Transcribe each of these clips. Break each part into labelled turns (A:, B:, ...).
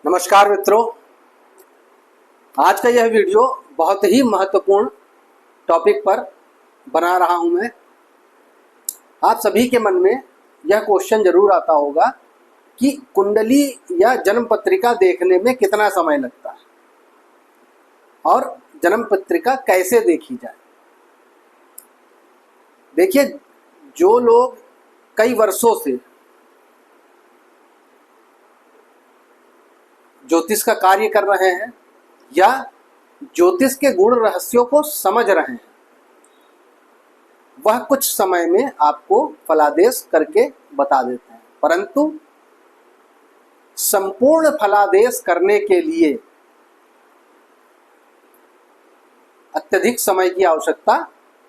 A: नमस्कार मित्रों, आज का यह वीडियो बहुत ही महत्वपूर्ण टॉपिक पर बना रहा हूं मैं। आप सभी के मन में यह क्वेश्चन जरूर आता होगा कि कुंडली या जन्म पत्रिका देखने में कितना समय लगता है और जन्म पत्रिका कैसे देखी जाए। देखिए, जो लोग कई वर्षों से ज्योतिष का कार्य कर रहे हैं या ज्योतिष के गुण रहस्यों को समझ रहे हैं, वह कुछ समय में आपको फलादेश करके बता देते हैं, परंतु संपूर्ण फलादेश करने के लिए अत्यधिक समय की आवश्यकता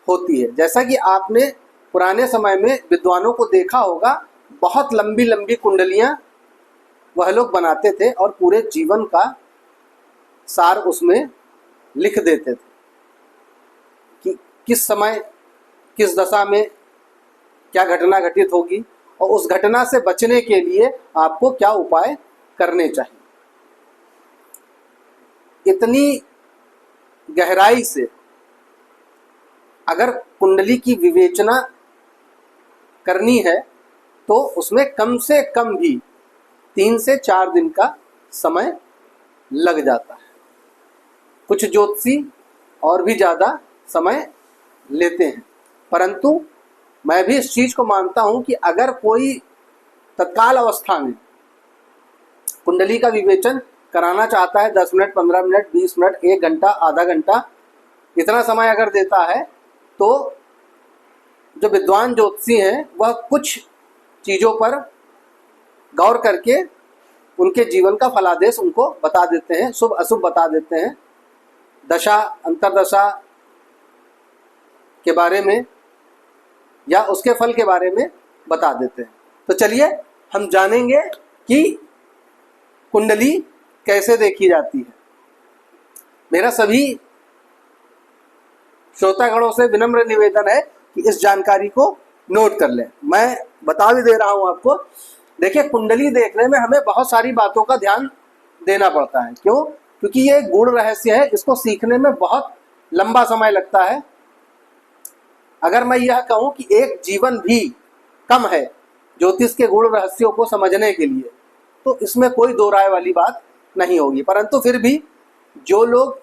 A: होती है। जैसा कि आपने पुराने समय में विद्वानों को देखा होगा, बहुत लंबी लंबी कुंडलियां वह लोग बनाते थे और पूरे जीवन का सार उसमें लिख देते थे कि किस समय किस दशा में क्या घटना घटित होगी और उस घटना से बचने के लिए आपको क्या उपाय करने चाहिए। इतनी गहराई से अगर कुंडली की विवेचना करनी है तो उसमें कम से कम भी 3 से 4 दिन का समय लग जाता है। कुछ ज्योतिषी और भी ज़्यादा समय लेते हैं, परंतु मैं भी इस चीज़ को मानता हूं कि अगर कोई तत्काल अवस्था में कुंडली का विवेचन कराना चाहता है, 10 मिनट, 15 मिनट, 20 मिनट, 1 घंटा, आधा घंटा, इतना समय अगर देता है तो जो विद्वान ज्योतिषी हैं वह कुछ चीज़ों पर गौर करके उनके जीवन का फलादेश उनको बता देते हैं, शुभ अशुभ बता देते हैं, दशा अंतरदशा के बारे में या उसके फल के बारे में बता देते हैं। तो चलिए हम जानेंगे कि कुंडली कैसे देखी जाती है। मेरा सभी श्रोतागणों से विनम्र निवेदन है कि इस जानकारी को नोट कर लें। मैं बता भी दे रहा हूं आपको। देखिए, कुंडली देखने में हमें बहुत सारी बातों का ध्यान देना पड़ता है। क्यों? क्योंकि ये गुण रहस्य है, इसको सीखने में बहुत लंबा समय लगता है। अगर मैं यह कहूं कि एक जीवन भी कम है ज्योतिष के गुण रहस्यों को समझने के लिए, तो इसमें कोई दो राय वाली बात नहीं होगी। परंतु फिर भी जो लोग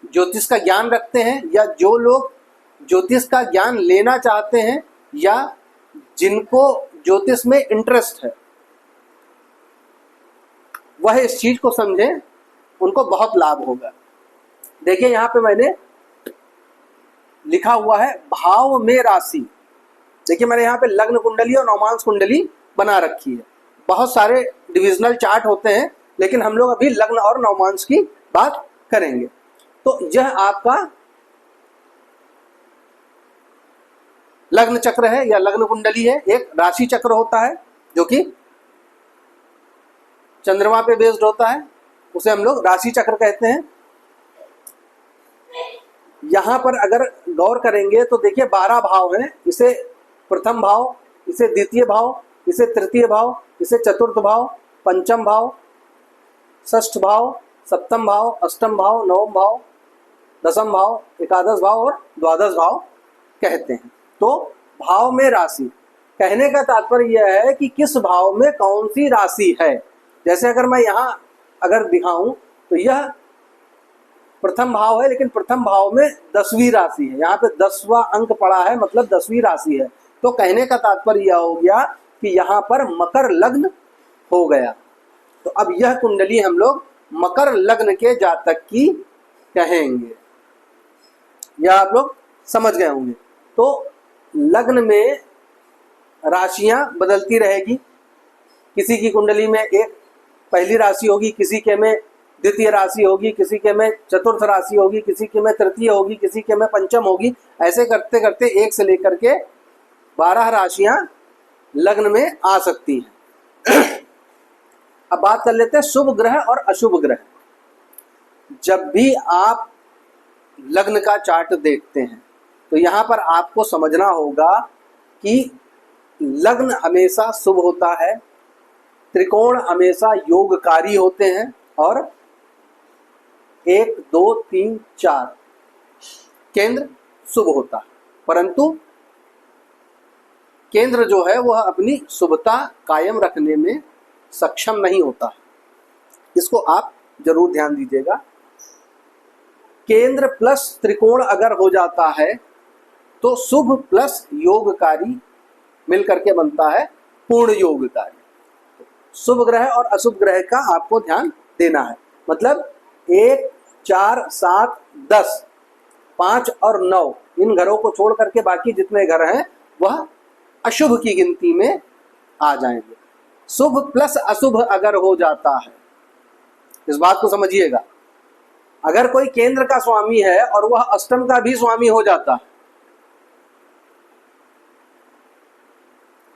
A: ज्योतिष का ज्ञान रखते हैं या जो लोग ज्योतिष का ज्ञान लेना चाहते हैं या जिनको ज्योतिष में इंटरेस्ट है, वह इस चीज को समझें, उनको बहुत लाभ होगा। देखिए, यहां पे मैंने लिखा हुआ है भाव में राशि। देखिए, मैंने यहाँ पे लग्न कुंडली और नवमांश कुंडली बना रखी है। बहुत सारे डिविजनल चार्ट होते हैं, लेकिन हम लोग अभी लग्न और नवमांश की बात करेंगे। तो यह आपका लग्न चक्र है या लग्न कुंडली है। एक राशि चक्र होता है जो कि चंद्रमा पे बेस्ड होता है, उसे हम लोग राशि चक्र कहते हैं। यहां पर अगर गौर करेंगे तो देखिए 12 भाव हैं। इसे प्रथम भाव, इसे द्वितीय भाव, इसे तृतीय भाव, इसे चतुर्थ भाव, पंचम भाव, षष्ठ भाव, सप्तम भाव, अष्टम भाव, नवम भाव, दसम भाव, एकादश भाव और द्वादश भाव कहते हैं। तो भाव में राशि कहने का तात्पर्य यह है कि किस भाव में कौन सी राशि है। जैसे अगर मैं यहाँ अगर दिखाऊं तो यह प्रथम भाव है, लेकिन प्रथम भाव में 10वीं राशि है। यहाँ पे 10वां अंक पड़ा है, मतलब 10वीं राशि है। तो कहने का तात्पर्य यह हो गया कि यहाँ पर मकर लग्न हो गया। तो अब यह कुंडली हम लोग मकर लग्न के जातक की कहेंगे, यह आप लोग समझ गए होंगे। तो लग्न में राशियां बदलती रहेगी। किसी की कुंडली में एक पहली राशि होगी, किसी के में द्वितीय राशि होगी, किसी के में चतुर्थ राशि होगी, किसी के में तृतीय होगी, किसी के में पंचम होगी। ऐसे करते करते 1 से लेकर के 12 राशियां लग्न में आ सकती हैं। अब बात कर लेते हैं शुभ ग्रह और अशुभ ग्रह। जब भी आप लग्न का चार्ट देखते हैं तो यहाँ पर आपको समझना होगा कि लग्न हमेशा शुभ होता है त्रिकोण हमेशा योगकारी होते हैं और 1 2 3 4 केंद्र शुभ होता है, परंतु केंद्र जो है वह अपनी शुभता कायम रखने में सक्षम नहीं होता। इसको आप जरूर ध्यान दीजिएगा। केंद्र प्लस त्रिकोण अगर हो जाता है तो शुभ प्लस योगकारी मिलकर के बनता है पूर्ण योगकारी। शुभ ग्रह और अशुभ ग्रह का आपको ध्यान देना है। मतलब 1 4 7 10 5 और 9 इन घरों को छोड़ करके बाकी जितने घर हैं वह अशुभ की गिनती में आ जाएंगे। शुभ प्लस अशुभ अगर हो जाता है, इस बात को समझिएगा, अगर कोई केंद्र का स्वामी है और वह अष्टम का भी स्वामी हो जाता है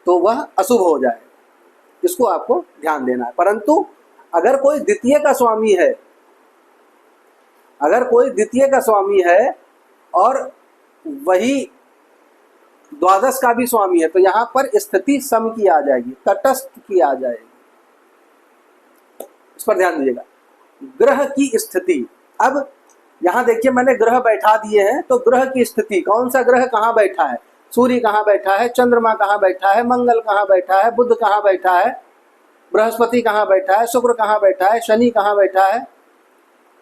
A: तो वह अशुभ हो जाए। इसको आपको ध्यान देना है। परंतु अगर कोई द्वितीय का स्वामी है, अगर कोई द्वितीय का स्वामी है और वही द्वादश का भी स्वामी है तो यहां पर स्थिति सम की आ जाएगी, तटस्थ की आ जाएगी। इस पर ध्यान दीजिएगा। ग्रह की स्थिति, अब यहां देखिए मैंने ग्रह बैठा दिए हैं, तो ग्रह की स्थिति कौन सा ग्रह कहां बैठा है, सूर्य कहां बैठा है, चंद्रमा कहां बैठा है, मंगल कहां बैठा है, बुध कहां बैठा है, बृहस्पति कहां बैठा है, शुक्र कहां बैठा है, शनि कहां बैठा है,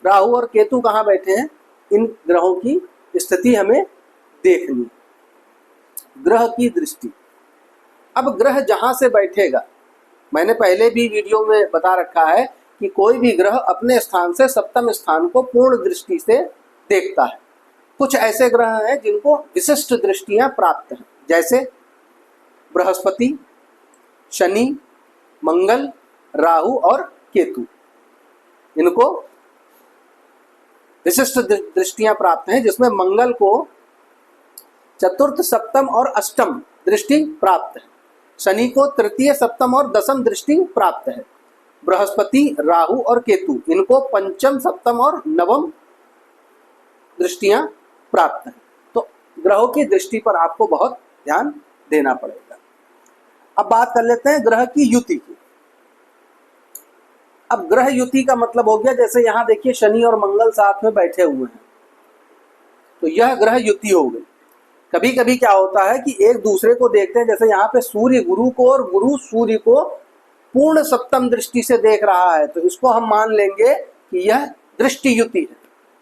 A: राहु और केतु कहां बैठे हैं, इन ग्रहों की स्थिति हमें देखनी। ग्रह की दृष्टि, अब ग्रह जहां से बैठेगा, मैंने पहले भी वीडियो में बता रखा है कि कोई भी ग्रह अपने स्थान से सप्तम स्थान को पूर्ण दृष्टि से देखता है। कुछ ऐसे ग्रह हैं जिनको विशिष्ट दृष्टियां प्राप्त हैं, जैसे बृहस्पति, शनि, मंगल, राहु और केतु, इनको विशिष्ट दृष्टियां प्राप्त हैं, जिसमें मंगल को चतुर्थ, सप्तम और अष्टम दृष्टि प्राप्त है, शनि को तृतीय, सप्तम और दसम दृष्टि प्राप्त है, बृहस्पति, राहु और केतु इनको पंचम, सप्तम और नवम दृष्टियां प्राप्त हैं। तो ग्रहों की दृष्टि पर आपको बहुत ध्यान देना पड़ेगा। अब बात कर लेते हैं ग्रह की युति की। अब ग्रह युति का मतलब हो गया, जैसे यहां देखिए शनि और मंगल साथ में बैठे हुए हैं तो यह ग्रह युति हो गई। कभी कभी क्या होता है कि एक दूसरे को देखते हैं, जैसे यहाँ पे सूर्य गुरु को और गुरु सूर्य को पूर्ण सप्तम दृष्टि से देख रहा है, तो इसको हम मान लेंगे कि यह दृष्टि युति है।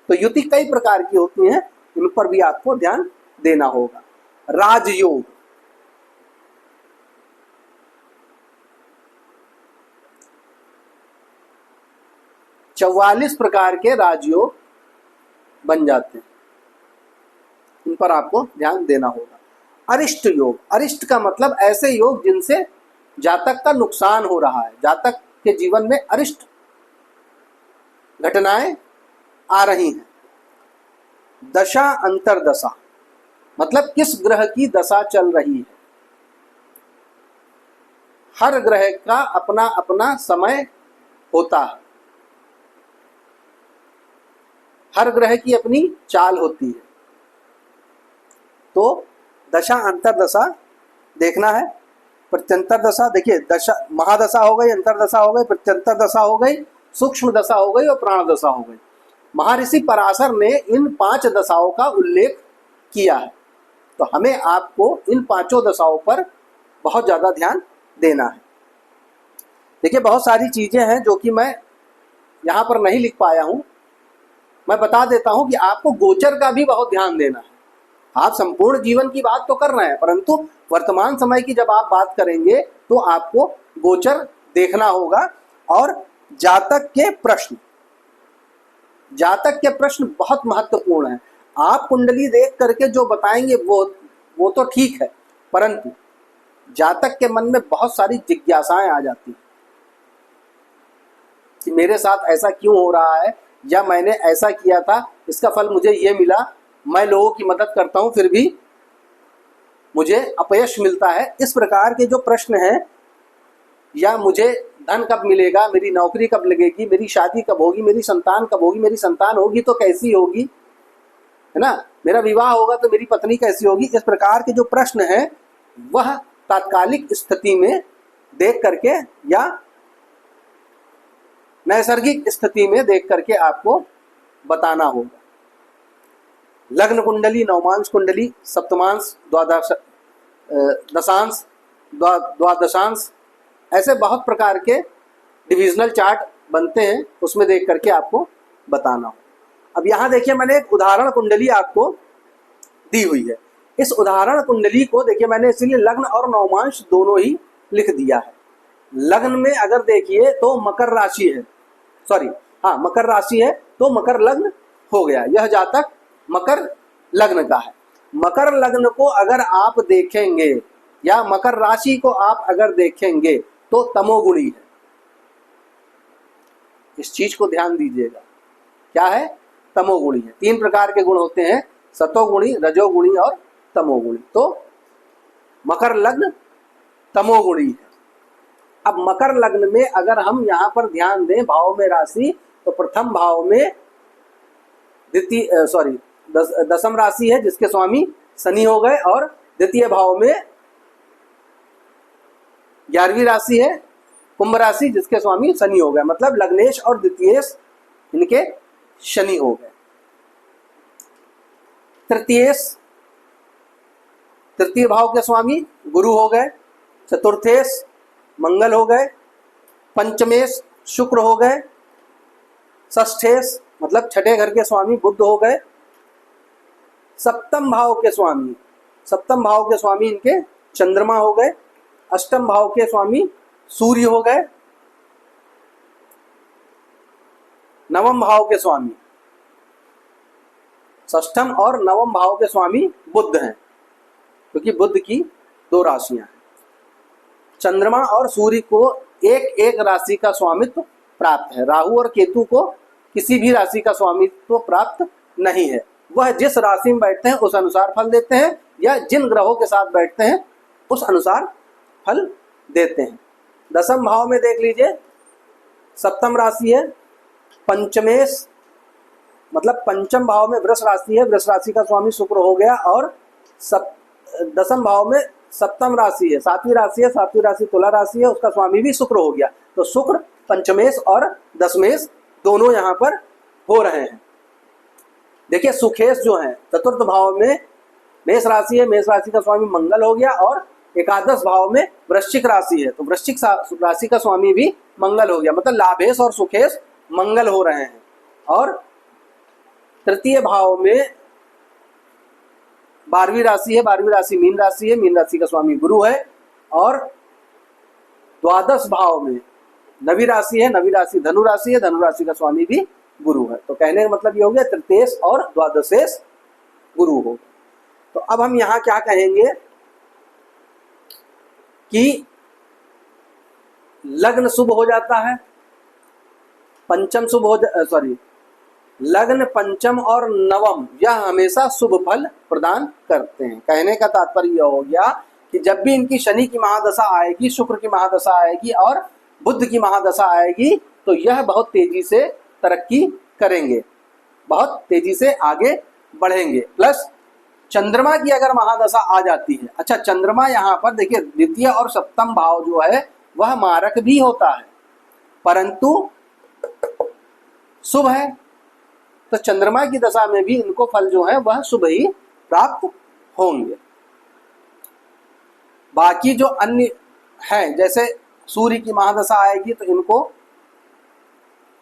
A: तो युति कई प्रकार की होती हैं, इन पर भी आपको ध्यान देना होगा। राजयोग, चौवालीस प्रकार के राजयोग बन जाते हैं, इन पर आपको ध्यान देना होगा। अरिष्ट योग, अरिष्ट का मतलब ऐसे योग जिनसे जातक का नुकसान हो रहा है, जातक के जीवन में अरिष्ट घटनाएं आ रही हैं। दशा अंतरदशा, मतलब किस ग्रह की दशा चल रही है। हर ग्रह का अपना अपना समय होता है, हर ग्रह की अपनी चाल होती है। तो दशा अंतरदशा देखना है। प्रत्यंतर दशा देखिए, दशा महादशा हो गई, अंतरदशा हो गई, प्रत्यंतर दशा हो गई, सूक्ष्म दशा हो गई और प्राण दशा हो गई। महर्षि पराशर ने इन 5 दशाओं का उल्लेख किया है, तो हमें आपको इन 5 दशाओं पर बहुत ज़्यादा ध्यान देना है। देखिए बहुत सारी चीज़ें हैं जो कि मैं यहाँ पर नहीं लिख पाया हूँ, मैं बता देता हूँ कि आपको गोचर का भी बहुत ध्यान देना है। आप संपूर्ण जीवन की बात तो कर रहे हैं, परंतु वर्तमान समय की जब आप बात करेंगे तो आपको गोचर देखना होगा। और जातक के प्रश्न, जातक के प्रश्न बहुत महत्वपूर्ण हैं। आप कुंडली देख करके जो बताएंगे वो तो ठीक है, परंतु जातक के मन में बहुत सारी जिज्ञासाएं आ जाती हैं कि मेरे साथ ऐसा क्यों हो रहा है, या मैंने ऐसा किया था, इसका फल मुझे ये मिला, मैं लोगों की मदद करता हूं फिर भी मुझे अपयश मिलता है। इस प्रकार के जो प्रश्न हैं, या मुझे धन कब मिलेगा, मेरी नौकरी कब लगेगी, मेरी शादी कब होगी, मेरी संतान कब होगी, मेरी संतान होगी तो कैसी होगी, है ना, मेरा विवाह होगा तो मेरी पत्नी कैसी होगी, इस प्रकार के जो प्रश्न हैं वह तात्कालिक स्थिति में देख करके या नैसर्गिक स्थिति में देख करके आपको बताना होगा। लग्न कुंडली, नवमांश कुंडली, सप्तमांश, द्वादश, दशांश, द्वादशांश, ऐसे बहुत प्रकार के डिविजनल चार्ट बनते हैं, उसमें देख करके आपको बताना हो। अब यहाँ देखिए मैंने एक उदाहरण कुंडली आपको दी हुई है। इस उदाहरण कुंडली को देखिए मैंने इसीलिए लग्न और नवमांश दोनों ही लिख दिया है। लग्न में अगर देखिए तो मकर राशि है, सॉरी हाँ मकर राशि है, तो मकर लग्न हो गया, यह जातक मकर लग्न का है। मकर लग्न को अगर आप देखेंगे या मकर राशि को आप अगर देखेंगे तो तमोगुणी है। इस चीज को ध्यान दीजिएगा, क्या है? तमोगुणी है। 3 प्रकार के गुण होते हैं, सतोगुणी, रजोगुणी और तमोगुणी। तो मकर लग्न तमोगुणी है। अब मकर लग्न में अगर हम यहाँ पर ध्यान दें भाव में राशि, तो प्रथम भाव में दसम राशि है जिसके स्वामी शनि हो गए, और द्वितीय भाव में 11वीं राशि है कुंभ राशि जिसके स्वामी शनि हो गए, मतलब लग्नेश और द्वितीयेश इनके शनि हो गए। तृतीय भाव के स्वामी गुरु हो गए, चतुर्थेश मंगल हो गए, पंचमेश शुक्र हो गए, षष्ठेश मतलब छठे घर के स्वामी बुध हो गए, सप्तम भाव के स्वामी इनके चंद्रमा हो गए, अष्टम भाव के स्वामी सूर्य हो गए, नवम भाव के स्वामी, षष्ठम और नवम भाव के स्वामी बुध हैं, क्योंकि बुध की 2 राशियां हैं। चंद्रमा और सूर्य को एक एक राशि का स्वामित्व प्राप्त है। राहु और केतु को किसी भी राशि का स्वामित्व प्राप्त नहीं है। वह जिस राशि में बैठते हैं उस अनुसार फल देते हैं, या जिन ग्रहों के साथ बैठते हैं उस अनुसार फल देते हैं। दसम भाव में देख लीजिए, सप्तम राशि है, पंचमेश मतलब पंचम भाव में वृष राशि है, वृष राशि का स्वामी शुक्र हो गया, और दसम भाव में सप्तम राशि है, 7वीं राशि है, 7वीं राशि तुला राशि है, उसका स्वामी भी शुक्र हो गया। तो शुक्र पंचमेश और दशमेश दोनों यहाँ पर हो रहे हैं। देखिए सुखेश जो है चतुर्थ भाव में मेष राशि है, मेष राशि का स्वामी मंगल हो गया, और एकादश भाव में वृश्चिक राशि है, तो वृश्चिक राशि का स्वामी भी मंगल हो गया, मतलब लाभेश और सुखेश मंगल हो रहे हैं। और तृतीय भाव में 12वीं राशि है, 12वीं राशि मीन राशि है, मीन राशि का स्वामी गुरु है, और द्वादश भाव में 9वीं राशि है, 9वीं राशि धनु राशि है, धनु राशि का स्वामी भी गुरु है। तो कहने का मतलब ये हो गया तृतीयेश और द्वादशेश गुरु हो। तो अब हम यहाँ क्या कहेंगे कि लग्न शुभ हो जाता है, पंचम शुभ हो लग्न पंचम और नवम यह हमेशा शुभ फल प्रदान करते हैं। कहने का तात्पर्य यह हो गया कि जब भी इनकी शनि की महादशा आएगी, शुक्र की महादशा आएगी और बुध की महादशा आएगी, तो यह बहुत तेजी से तरक्की करेंगे, बहुत तेजी से आगे बढ़ेंगे। प्लस चंद्रमा की अगर महादशा आ जाती है, अच्छा चंद्रमा यहाँ पर देखिए द्वितीय और सप्तम भाव जो है वह मारक भी होता है, परंतु शुभ है, तो चंद्रमा की दशा में भी इनको फल जो है वह शुभ ही प्राप्त होंगे। बाकी जो अन्य हैं, जैसे सूर्य की महादशा आएगी तो इनको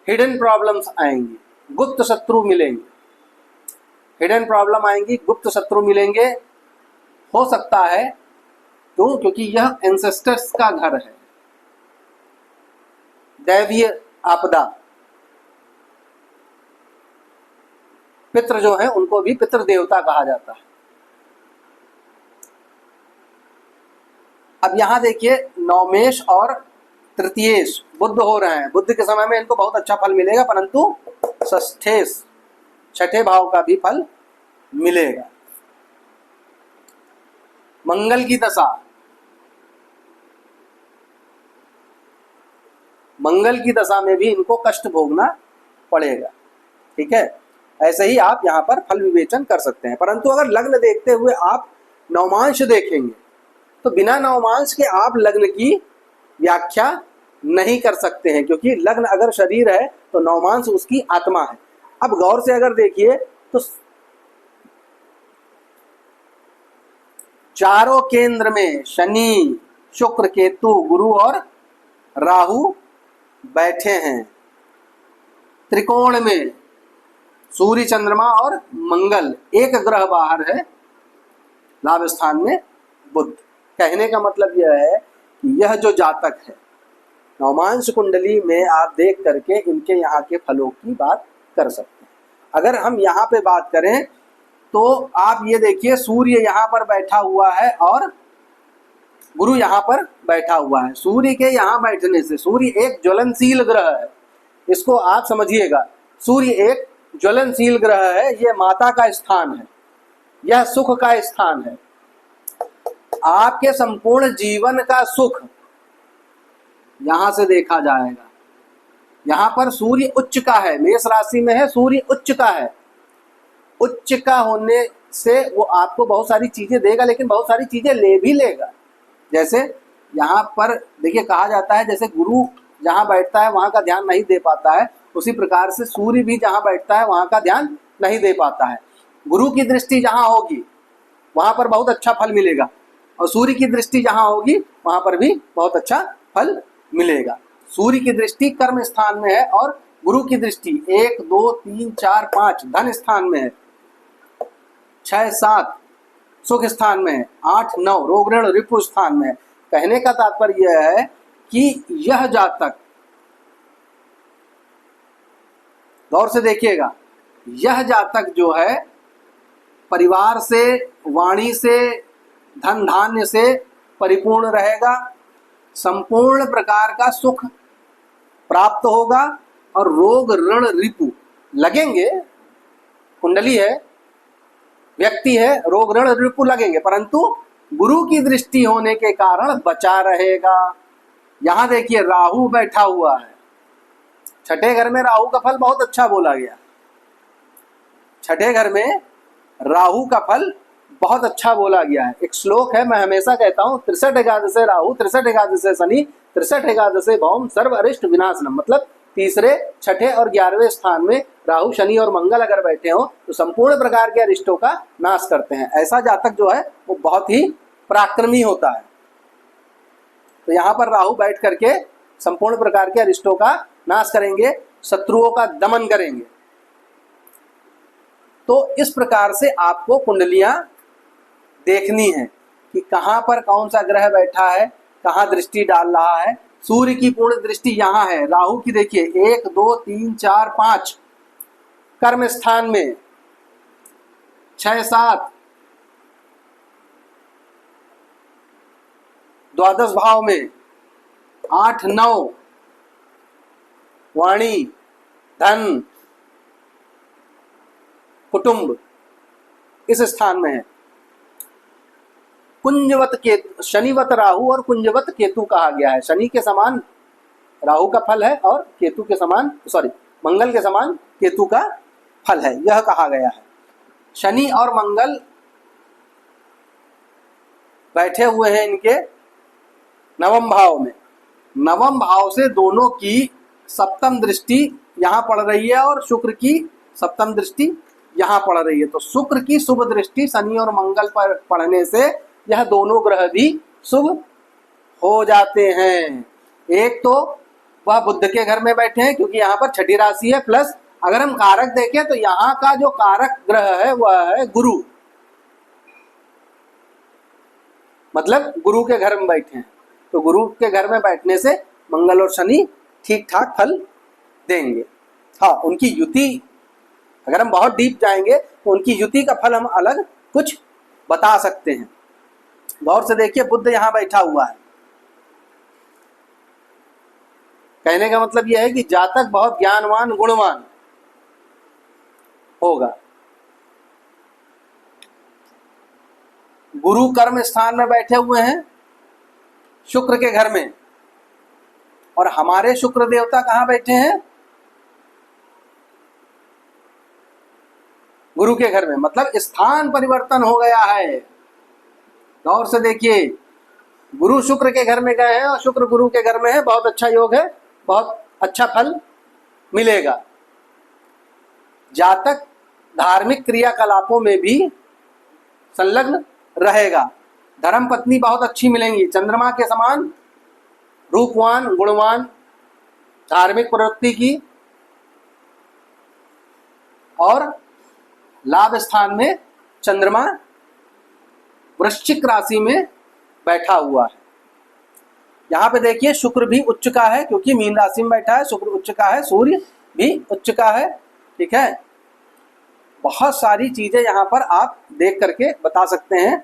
A: हिडन प्रॉब्लम्स आएंगी, गुप्त शत्रु मिलेंगे, हिडन प्रॉब्लम आएंगी, गुप्त शत्रु मिलेंगे। हो सकता है क्यों? क्योंकि यह एंसेस्टर्स का घर है, दैवीय आपदा, पितृ जो है उनको भी पितृ देवता कहा जाता है। अब यहां देखिए नवमेश और तृतीयेश बुध हो रहे हैं, बुध के समय में इनको बहुत अच्छा फल मिलेगा, परंतु षष्ठेश छठे भाव का भी फल मिलेगा। मंगल की दशा, मंगल की दशा में भी इनको कष्ट भोगना पड़ेगा। ठीक है, ऐसे ही आप यहाँ पर फल विवेचन कर सकते हैं। परंतु अगर लग्न देखते हुए आप नवमांश देखेंगे तो बिना नवमांश के आप लग्न की व्याख्या नहीं कर सकते हैं, क्योंकि लग्न अगर शरीर है तो नवमांश उसकी आत्मा है। अब गौर से अगर देखिए तो चारों केंद्र में शनि, शुक्र, केतु, गुरु और राहु बैठे हैं। त्रिकोण में सूर्य, चंद्रमा और मंगल, एक ग्रह बाहर है लाभ स्थान में बुध। कहने का मतलब यह है कि यह जो जातक है, नवमांश कुंडली में आप देख करके इनके यहाँ के फलों की बात कर सकते हैं। अगर हम यहाँ पे बात करें तो आप ये देखिए, सूर्य यहाँ पर बैठा हुआ है और गुरु यहाँ पर बैठा हुआ है। सूर्य के यहाँ बैठने से, सूर्य एक ज्वलनशील ग्रह है, इसको आप समझिएगा। सूर्य एक ज्वलनशील ग्रह है, ये माता का स्थान है, यह सुख का स्थान है। आपके संपूर्ण जीवन का सुख यहां से देखा जाएगा। यहां पर सूर्य उच्च का है, मेष राशि में है, सूर्य उच्च का है। उच्च का होने से वो आपको बहुत सारी चीजें देगा, लेकिन बहुत सारी चीजें ले भी लेगा। जैसे यहाँ पर देखिए, कहा जाता है जैसे गुरु जहाँ बैठता है वहां का ध्यान नहीं दे पाता है, उसी प्रकार से सूर्य भी जहाँ बैठता है वहां का ध्यान नहीं दे पाता है। गुरु की दृष्टि जहाँ होगी वहां पर बहुत अच्छा फल मिलेगा, और सूर्य की दृष्टि जहाँ होगी वहां पर भी बहुत अच्छा फल मिलेगा। सूर्य की दृष्टि कर्म स्थान में है और गुरु की दृष्टि 1 2 3 4 5 धन स्थान में है, 6 7 सुख स्थान में है, 8 9 रोग ऋण रिपु स्थान में है। कहने का तात्पर्य यह है कि यह जातक, गौर से देखिएगा, यह जातक जो है परिवार से, वाणी से, धन धान्य से परिपूर्ण रहेगा, संपूर्ण प्रकार का सुख प्राप्त होगा और रोग ऋण रिपु लगेंगे। कुंडली है, व्यक्ति है, रोग ऋण रिपु लगेंगे, परंतु गुरु की दृष्टि होने के कारण बचा रहेगा। यहां देखिए राहु बैठा हुआ है, छठे घर में राहु का फल बहुत अच्छा बोला गया। छठे घर में राहु का फल बहुत अच्छा बोला गया है। एक श्लोक है, मैं हमेशा कहता हूं, 63 एकादशे राहु 63 एकादशे शनि 63 एकादशे भौम सर्व अरिष्ट विनाशनम। मतलब तीसरे, छठे और 11वें स्थान में राहु, शनि और मंगल अगर बैठे हो तो संपूर्ण प्रकार के अरिष्टों का नाश करते हैं। ऐसा जातक जो है वो बहुत ही पराक्रमी होता है। तो यहाँ पर राहु बैठ करके संपूर्ण प्रकार के अरिष्टों का नाश करेंगे, शत्रुओं का दमन करेंगे। तो इस प्रकार से आपको कुंडलियां देखनी है कि कहां पर कौन सा ग्रह बैठा है, कहां दृष्टि डाल रहा है। सूर्य की पूर्ण दृष्टि यहां है, राहु की देखिए 1 2 3 4 5 कर्म स्थान में, 6 7 द्वादश भाव में, 8 9 वाणी, धन, कुटुंब इस स्थान में है। कुंजवत केतु, शनिवत राहु और कुंजवत केतु कहा गया है। शनि के समान राहु का फल है और केतु के समान, मंगल के समान केतु का फल है, यह कहा गया है। शनि और मंगल बैठे हुए हैं इनके नवम भाव में। नवम भाव से दोनों की सप्तम दृष्टि यहां पड़ रही है और शुक्र की सप्तम दृष्टि यहां पड़ रही है। तो शुक्र की शुभ दृष्टि शनि और मंगल पर पड़ने से यह दोनों ग्रह भी शुभ हो जाते हैं। एक तो वह बुध के घर में बैठे हैं क्योंकि यहाँ पर छठी राशि है, प्लस अगर हम कारक देखें तो यहाँ का जो कारक ग्रह है वह है गुरु, मतलब गुरु के घर में बैठे हैं। तो गुरु के घर में बैठने से मंगल और शनि ठीक ठाक फल देंगे। हाँ, उनकी युति अगर हम बहुत डीप जाएंगे तो उनकी युति का फल हम अलग कुछ बता सकते हैं। गौर से देखिए, बुध यहाँ बैठा हुआ है। कहने का मतलब यह है कि जातक बहुत ज्ञानवान, गुणवान होगा। गुरु कर्म स्थान में बैठे हुए हैं शुक्र के घर में, और हमारे शुक्र देवता कहाँ बैठे हैं? गुरु के घर में। मतलब स्थान परिवर्तन हो गया है। गौर से देखिए, गुरु शुक्र के घर में गए हैं और शुक्र गुरु के घर में है, बहुत अच्छा योग है, बहुत अच्छा फल मिलेगा। जातक धार्मिक क्रियाकलापों में भी संलग्न रहेगा। धर्म पत्नी बहुत अच्छी मिलेंगी, चंद्रमा के समान रूपवान, गुणवान, धार्मिक प्रवृत्ति की, और लाभ स्थान में चंद्रमा वृश्चिक राशि में बैठा हुआ है। यहाँ पे देखिए शुक्र भी उच्च का है, क्योंकि मीन राशि में बैठा है, शुक्र उच्च का है, सूर्य भी उच्च का है। ठीक है, बहुत सारी चीजें यहाँ पर आप देख करके बता सकते हैं।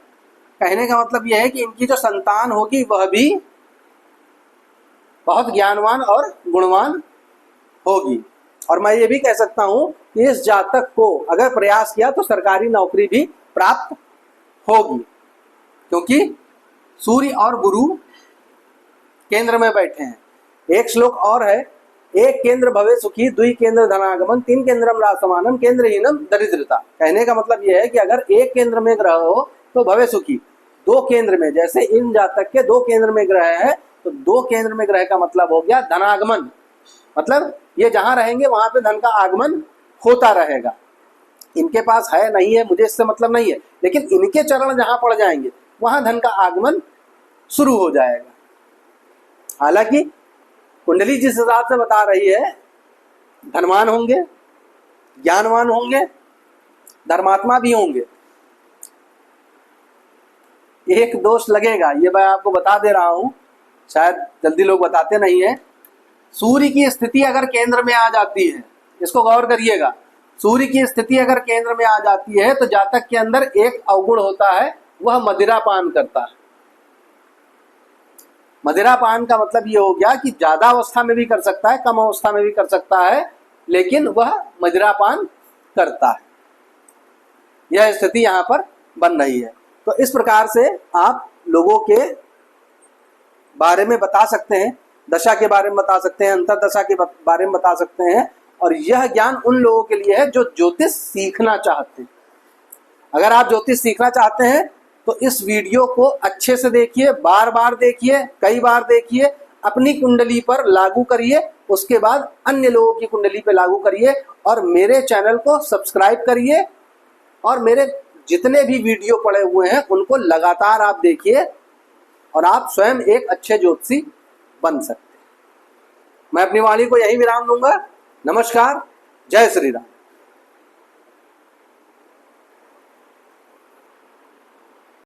A: कहने का मतलब यह है कि इनकी जो संतान होगी वह भी बहुत ज्ञानवान और गुणवान होगी। और मैं ये भी कह सकता हूँ कि इस जातक को अगर प्रयास किया तो सरकारी नौकरी भी प्राप्त होगी, क्योंकि सूर्य और गुरु केंद्र में बैठे हैं। एक श्लोक और है, एक केंद्र भवे सुखी, द्वि केंद्र धनागमन, तीन केंद्रम रासमानम, केंद्रहीनम दरिद्रता। कहने का मतलब यह है कि अगर एक केंद्र में ग्रह हो तो भवे सुखी, दो केंद्र में, जैसे इन जातक के दो केंद्र में ग्रह है, तो दो केंद्र में ग्रह का मतलब हो गया धनागमन, मतलब ये जहां रहेंगे वहां पे धन का आगमन होता रहेगा। इनके पास है नहीं है मुझे इससे मतलब नहीं है, लेकिन इनके चरण जहां पड़ जाएंगे वहां धन का आगमन शुरू हो जाएगा। हालांकि कुंडली जिस हिसाब से बता रही है, धनवान होंगे, ज्ञानवान होंगे, धर्मात्मा भी होंगे। एक दोष लगेगा, ये मैं आपको बता दे रहा हूं, शायद जल्दी लोग बताते नहीं है। सूर्य की स्थिति अगर केंद्र में आ जाती है, इसको गौर करिएगा, सूर्य की स्थिति अगर केंद्र में आ जाती है तो जातक के अंदर एक अवगुण होता है, वह मदिरा पान करता है। मदिरा पान का मतलब ये हो गया कि ज्यादा अवस्था में भी कर सकता है, कम अवस्था में भी कर सकता है, लेकिन वह मदिरा पान करता है। यह स्थिति यहाँ पर बन रही है। तो इस प्रकार से आप लोगों के बारे में बता सकते हैं, दशा के बारे में बता सकते हैं, अंतरदशा के बारे में बता सकते हैं। और यह ज्ञान उन लोगों के लिए है जो ज्योतिष सीखना चाहते हैं। अगर आप ज्योतिष सीखना चाहते हैं तो इस वीडियो को अच्छे से देखिए, बार बार देखिए, कई बार देखिए, अपनी कुंडली पर लागू करिए, उसके बाद अन्य लोगों की कुंडली पर लागू करिए, और मेरे चैनल को सब्सक्राइब करिए, और मेरे जितने भी वीडियो पड़े हुए हैं उनको लगातार आप देखिए, और आप स्वयं एक अच्छे ज्योतिषी बन सकते हैं। मैं अपनी वाणी को यही विराम दूंगा। नमस्कार, जय श्री राम।